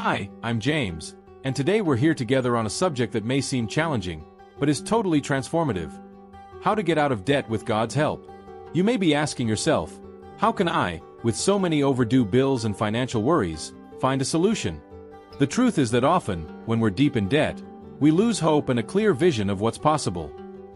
Hi, I'm James, and today we're here together on a subject that may seem challenging, but is totally transformative. How to get out of debt with God's help. You may be asking yourself, how can I, with so many overdue bills and financial worries, find a solution? The truth is that often, when we're deep in debt, we lose hope and a clear vision of what's possible.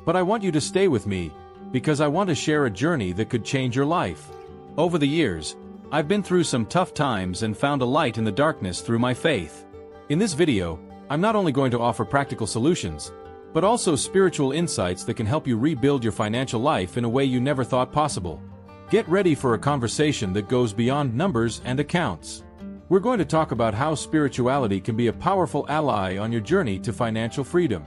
But I want you to stay with me, because I want to share a journey that could change your life. Over the years, I've been through some tough times and found a light in the darkness through my faith. In this video, I'm not only going to offer practical solutions, but also spiritual insights that can help you rebuild your financial life in a way you never thought possible. Get ready for a conversation that goes beyond numbers and accounts. We're going to talk about how spirituality can be a powerful ally on your journey to financial freedom.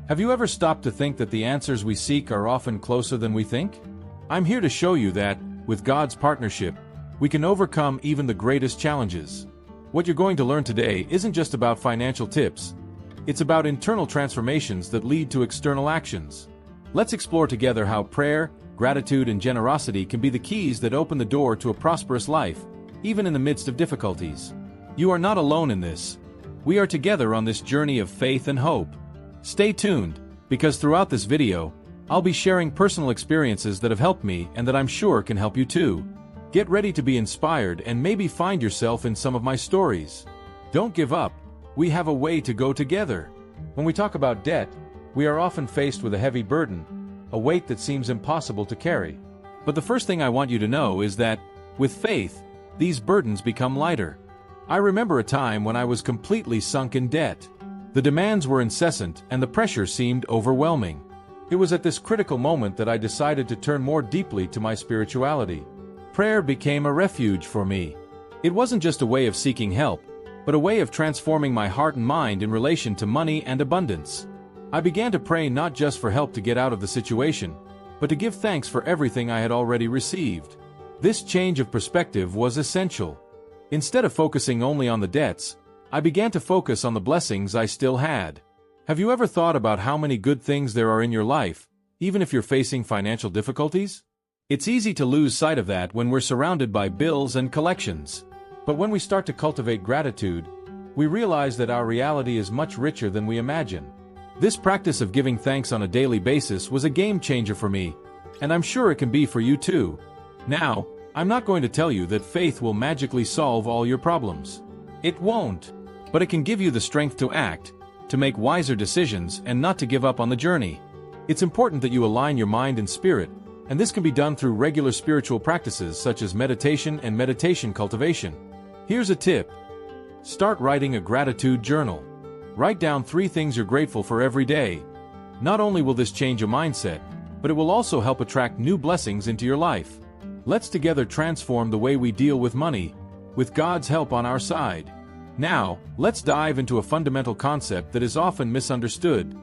Have you ever stopped to think that the answers we seek are often closer than we think? I'm here to show you that, with God's partnership, we can overcome even the greatest challenges. What you're going to learn today isn't just about financial tips. It's about internal transformations that lead to external actions. Let's explore together how prayer, gratitude, and generosity can be the keys that open the door to a prosperous life, even in the midst of difficulties. You are not alone in this. We are together on this journey of faith and hope. Stay tuned, because throughout this video, I'll be sharing personal experiences that have helped me and that I'm sure can help you too. Get ready to be inspired and maybe find yourself in some of my stories. Don't give up. We have a way to go together. When we talk about debt, we are often faced with a heavy burden, a weight that seems impossible to carry. But the first thing I want you to know is that, with faith, these burdens become lighter. I remember a time when I was completely sunk in debt. The demands were incessant and the pressure seemed overwhelming. It was at this critical moment that I decided to turn more deeply to my spirituality. Prayer became a refuge for me. It wasn't just a way of seeking help, but a way of transforming my heart and mind in relation to money and abundance. I began to pray not just for help to get out of the situation, but to give thanks for everything I had already received. This change of perspective was essential. Instead of focusing only on the debts, I began to focus on the blessings I still had. Have you ever thought about how many good things there are in your life, even if you're facing financial difficulties? It's easy to lose sight of that when we're surrounded by bills and collections. But when we start to cultivate gratitude, we realize that our reality is much richer than we imagine. This practice of giving thanks on a daily basis was a game changer for me, and I'm sure it can be for you too. Now, I'm not going to tell you that faith will magically solve all your problems. It won't, but it can give you the strength to act, to make wiser decisions, and not to give up on the journey. It's important that you align your mind and spirit, and this can be done through regular spiritual practices such as meditation and meditation cultivation. Here's a tip. Start writing a gratitude journal. Write down 3 things you're grateful for every day. Not only will this change your mindset, but it will also help attract new blessings into your life. Let's together transform the way we deal with money, with God's help on our side. Now, let's dive into a fundamental concept that is often misunderstood: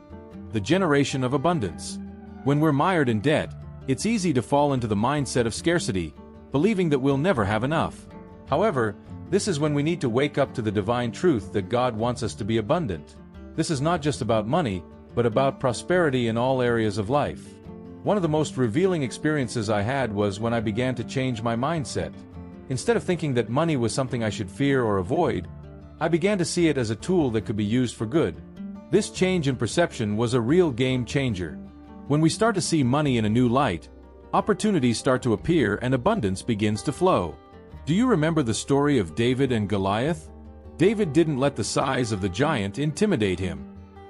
the generation of abundance. When we're mired in debt, it's easy to fall into the mindset of scarcity, believing that we'll never have enough. However, this is when we need to wake up to the divine truth that God wants us to be abundant. This is not just about money, but about prosperity in all areas of life. One of the most revealing experiences I had was when I began to change my mindset. Instead of thinking that money was something I should fear or avoid, I began to see it as a tool that could be used for good. This change in perception was a real game changer. When we start to see money in a new light, opportunities start to appear and abundance begins to flow. Do you remember the story of David and Goliath? David didn't let the size of the giant intimidate him.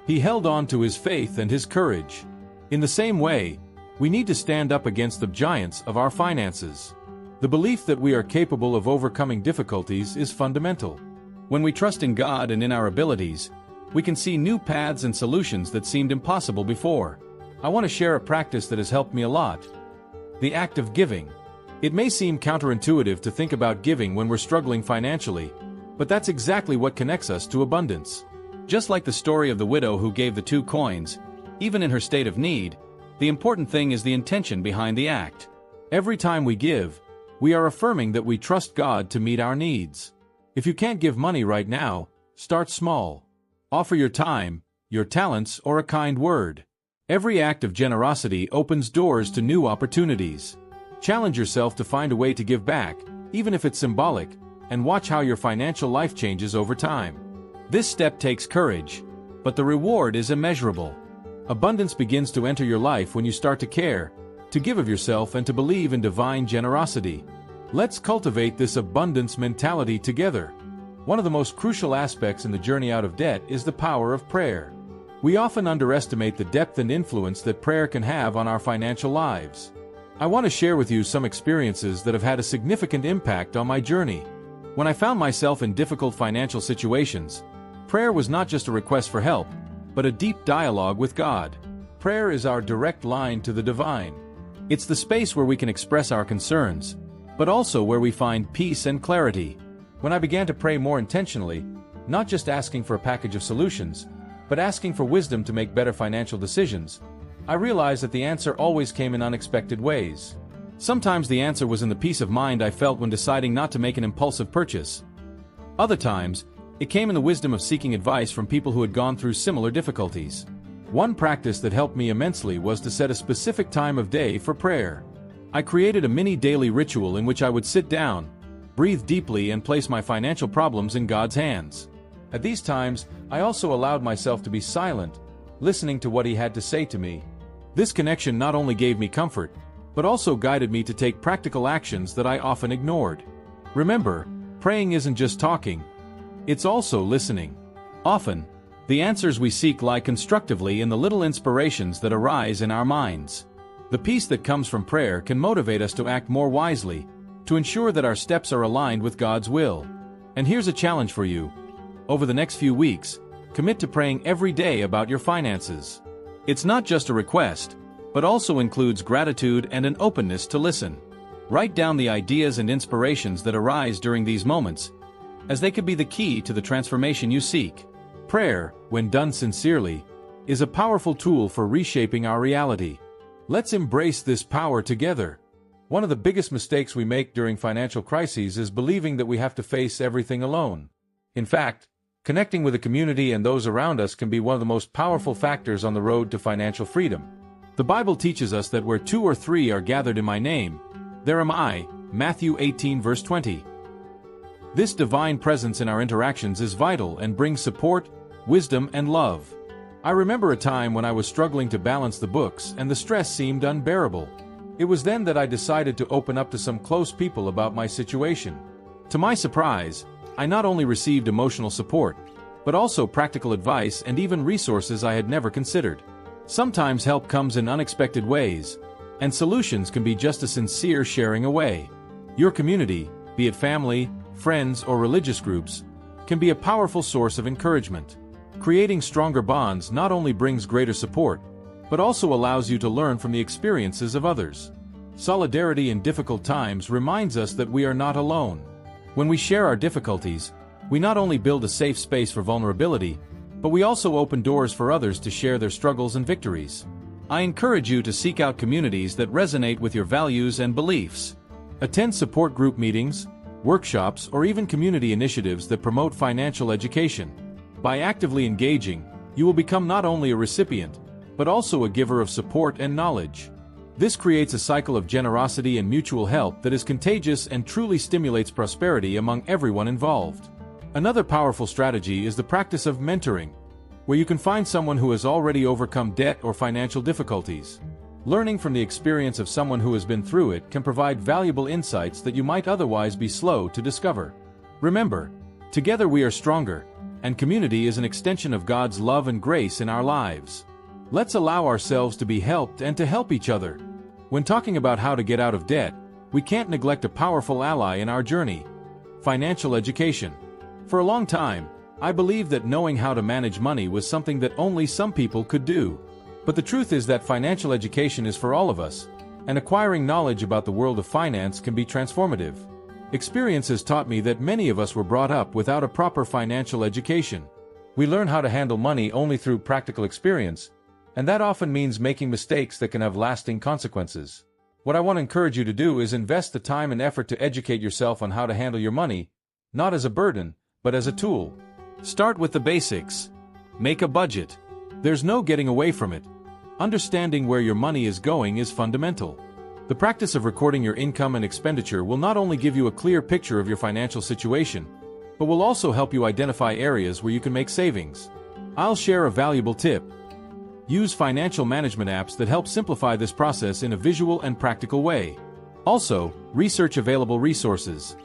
He held on to his faith and his courage. In the same way, we need to stand up against the giants of our finances. The belief that we are capable of overcoming difficulties is fundamental. When we trust in God and in our abilities, we can see new paths and solutions that seemed impossible before. I want to share a practice that has helped me a lot: the act of giving. It may seem counterintuitive to think about giving when we're struggling financially, but that's exactly what connects us to abundance. Just like the story of the widow who gave the 2 coins, even in her state of need, the important thing is the intention behind the act. Every time we give, we are affirming that we trust God to meet our needs. If you can't give money right now, start small. Offer your time, your talents, or a kind word. Every act of generosity opens doors to new opportunities. Challenge yourself to find a way to give back, even if it's symbolic, and watch how your financial life changes over time. This step takes courage, but the reward is immeasurable. Abundance begins to enter your life when you start to care, to give of yourself and to believe in divine generosity. Let's cultivate this abundance mentality together. One of the most crucial aspects in the journey out of debt is the power of prayer. We often underestimate the depth and influence that prayer can have on our financial lives. I want to share with you some experiences that have had a significant impact on my journey. When I found myself in difficult financial situations, prayer was not just a request for help, but a deep dialogue with God. Prayer is our direct line to the divine. It's the space where we can express our concerns, but also where we find peace and clarity. When I began to pray more intentionally, not just asking for a package of solutions, but asking for wisdom to make better financial decisions, I realized that the answer always came in unexpected ways. Sometimes the answer was in the peace of mind I felt when deciding not to make an impulsive purchase. Other times, it came in the wisdom of seeking advice from people who had gone through similar difficulties. One practice that helped me immensely was to set a specific time of day for prayer. I created a mini daily ritual in which I would sit down, breathe deeply and place my financial problems in God's hands. At these times, I also allowed myself to be silent, listening to what He had to say to me. This connection not only gave me comfort, but also guided me to take practical actions that I often ignored. Remember, praying isn't just talking, it's also listening. Often, the answers we seek lie constructively in the little inspirations that arise in our minds. The peace that comes from prayer can motivate us to act more wisely, to ensure that our steps are aligned with God's will. And here's a challenge for you. Over the next few weeks, commit to praying every day about your finances. It's not just a request, but also includes gratitude and an openness to listen. Write down the ideas and inspirations that arise during these moments, as they could be the key to the transformation you seek. Prayer, when done sincerely, is a powerful tool for reshaping our reality. Let's embrace this power together. One of the biggest mistakes we make during financial crises is believing that we have to face everything alone. In fact, connecting with a community and those around us can be one of the most powerful factors on the road to financial freedom. The Bible teaches us that where 2 or 3 are gathered in my name, there am I, Matthew 18 verse 20. This divine presence in our interactions is vital and brings support, wisdom, and love. I remember a time when I was struggling to balance the books and the stress seemed unbearable. It was then that I decided to open up to some close people about my situation. To my surprise, I not only received emotional support, but also practical advice and even resources I had never considered. Sometimes help comes in unexpected ways, and solutions can be just a sincere sharing away. Your community, be it family, friends, or religious groups, can be a powerful source of encouragement. Creating stronger bonds not only brings greater support, but also allows you to learn from the experiences of others. Solidarity in difficult times reminds us that we are not alone. When we share our difficulties, we not only build a safe space for vulnerability, but we also open doors for others to share their struggles and victories. I encourage you to seek out communities that resonate with your values and beliefs. Attend support group meetings, workshops, or even community initiatives that promote financial education. By actively engaging, you will become not only a recipient, but also a giver of support and knowledge. This creates a cycle of generosity and mutual help that is contagious and truly stimulates prosperity among everyone involved. Another powerful strategy is the practice of mentoring, where you can find someone who has already overcome debt or financial difficulties. Learning from the experience of someone who has been through it can provide valuable insights that you might otherwise be slow to discover. Remember, together we are stronger, and community is an extension of God's love and grace in our lives. Let's allow ourselves to be helped and to help each other. When talking about how to get out of debt, we can't neglect a powerful ally in our journey: financial education. For a long time, I believed that knowing how to manage money was something that only some people could do. But the truth is that financial education is for all of us, and acquiring knowledge about the world of finance can be transformative. Experience has taught me that many of us were brought up without a proper financial education. We learn how to handle money only through practical experience, and that often means making mistakes that can have lasting consequences. What I want to encourage you to do is invest the time and effort to educate yourself on how to handle your money, not as a burden, but as a tool. Start with the basics. Make a budget. There's no getting away from it. Understanding where your money is going is fundamental. The practice of recording your income and expenditure will not only give you a clear picture of your financial situation, but will also help you identify areas where you can make savings. I'll share a valuable tip. Use financial management apps that help simplify this process in a visual and practical way. Also, research available resources.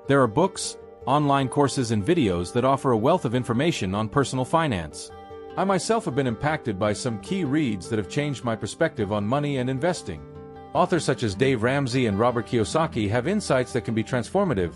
There are books, online courses and videos that offer a wealth of information on personal finance. I myself have been impacted by some key reads that have changed my perspective on money and investing. Authors such as Dave Ramsey and Robert Kiyosaki have insights that can be transformative,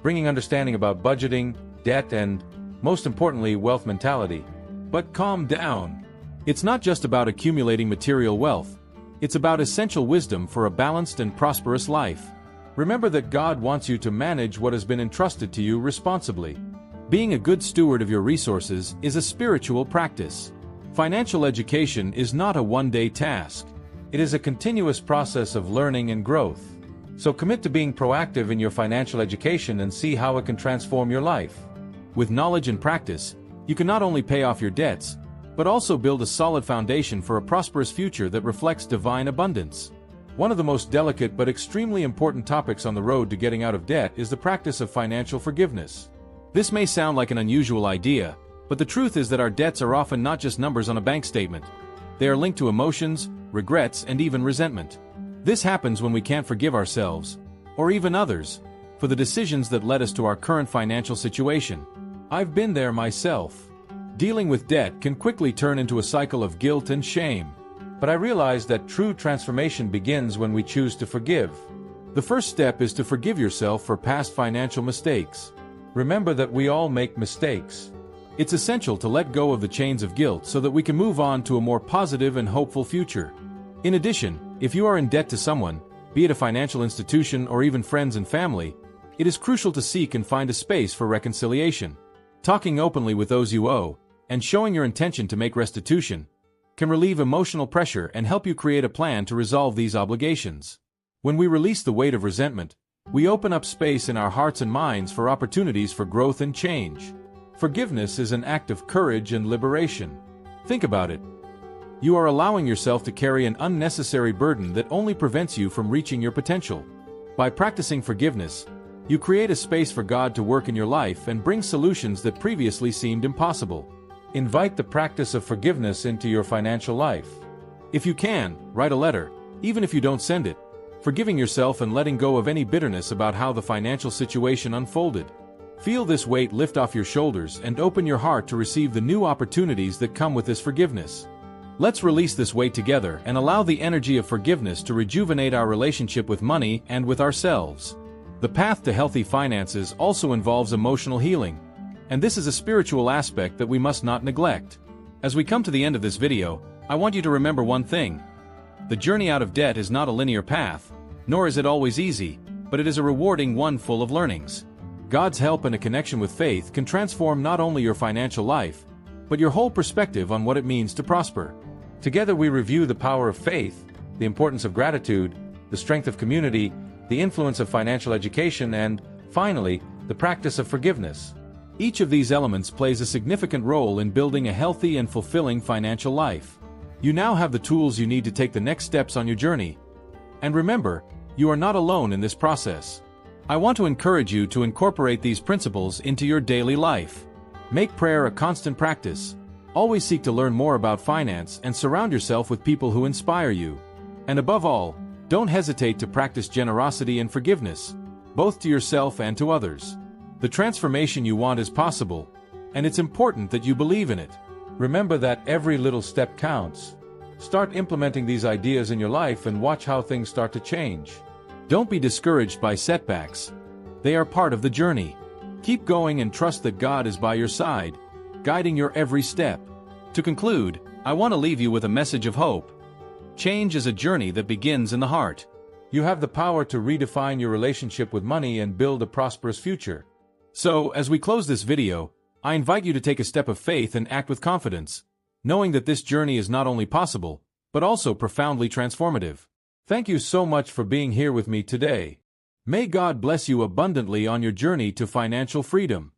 bringing understanding about budgeting, debt, and, most importantly, wealth mentality. But calm down. It's not just about accumulating material wealth. It's about essential wisdom for a balanced and prosperous life. Remember that God wants you to manage what has been entrusted to you responsibly. Being a good steward of your resources is a spiritual practice. Financial education is not a one-day task. It is a continuous process of learning and growth. So commit to being proactive in your financial education and see how it can transform your life. With knowledge and practice, you can not only pay off your debts, but also build a solid foundation for a prosperous future that reflects divine abundance. One of the most delicate but extremely important topics on the road to getting out of debt is the practice of financial forgiveness. This may sound like an unusual idea, but the truth is that our debts are often not just numbers on a bank statement. They are linked to emotions, regrets, and even resentment. This happens when we can't forgive ourselves, or even others, for the decisions that led us to our current financial situation. I've been there myself. Dealing with debt can quickly turn into a cycle of guilt and shame. But I realize that true transformation begins when we choose to forgive. The first step is to forgive yourself for past financial mistakes. Remember that we all make mistakes. It's essential to let go of the chains of guilt so that we can move on to a more positive and hopeful future. In addition, if you are in debt to someone, be it a financial institution or even friends and family, it is crucial to seek and find a space for reconciliation. Talking openly with those you owe, and showing your intention to make restitution, can relieve emotional pressure and help you create a plan to resolve these obligations. When we release the weight of resentment, we open up space in our hearts and minds for opportunities for growth and change. Forgiveness is an act of courage and liberation. Think about it. You are allowing yourself to carry an unnecessary burden that only prevents you from reaching your potential. By practicing forgiveness, you create a space for God to work in your life and bring solutions that previously seemed impossible. Invite the practice of forgiveness into your financial life. If you can, write a letter, even if you don't send it, forgiving yourself and letting go of any bitterness about how the financial situation unfolded. Feel this weight lift off your shoulders and open your heart to receive the new opportunities that come with this forgiveness. Let's release this weight together and allow the energy of forgiveness to rejuvenate our relationship with money and with ourselves. The path to healthy finances also involves emotional healing, and this is a spiritual aspect that we must not neglect. As we come to the end of this video, I want you to remember one thing. The journey out of debt is not a linear path, nor is it always easy, but it is a rewarding one full of learnings. God's help and a connection with faith can transform not only your financial life, but your whole perspective on what it means to prosper. Together we review the power of faith, the importance of gratitude, the strength of community, the influence of financial education, and, finally, the practice of forgiveness. Each of these elements plays a significant role in building a healthy and fulfilling financial life. You now have the tools you need to take the next steps on your journey. And remember, you are not alone in this process. I want to encourage you to incorporate these principles into your daily life. Make prayer a constant practice. Always seek to learn more about finance and surround yourself with people who inspire you. And above all, don't hesitate to practice generosity and forgiveness, both to yourself and to others. The transformation you want is possible, and it's important that you believe in it. Remember that every little step counts. Start implementing these ideas in your life and watch how things start to change. Don't be discouraged by setbacks. They are part of the journey. Keep going and trust that God is by your side, guiding your every step. To conclude, I want to leave you with a message of hope. Change is a journey that begins in the heart. You have the power to redefine your relationship with money and build a prosperous future. So, as we close this video, I invite you to take a step of faith and act with confidence, knowing that this journey is not only possible, but also profoundly transformative. Thank you so much for being here with me today. May God bless you abundantly on your journey to financial freedom.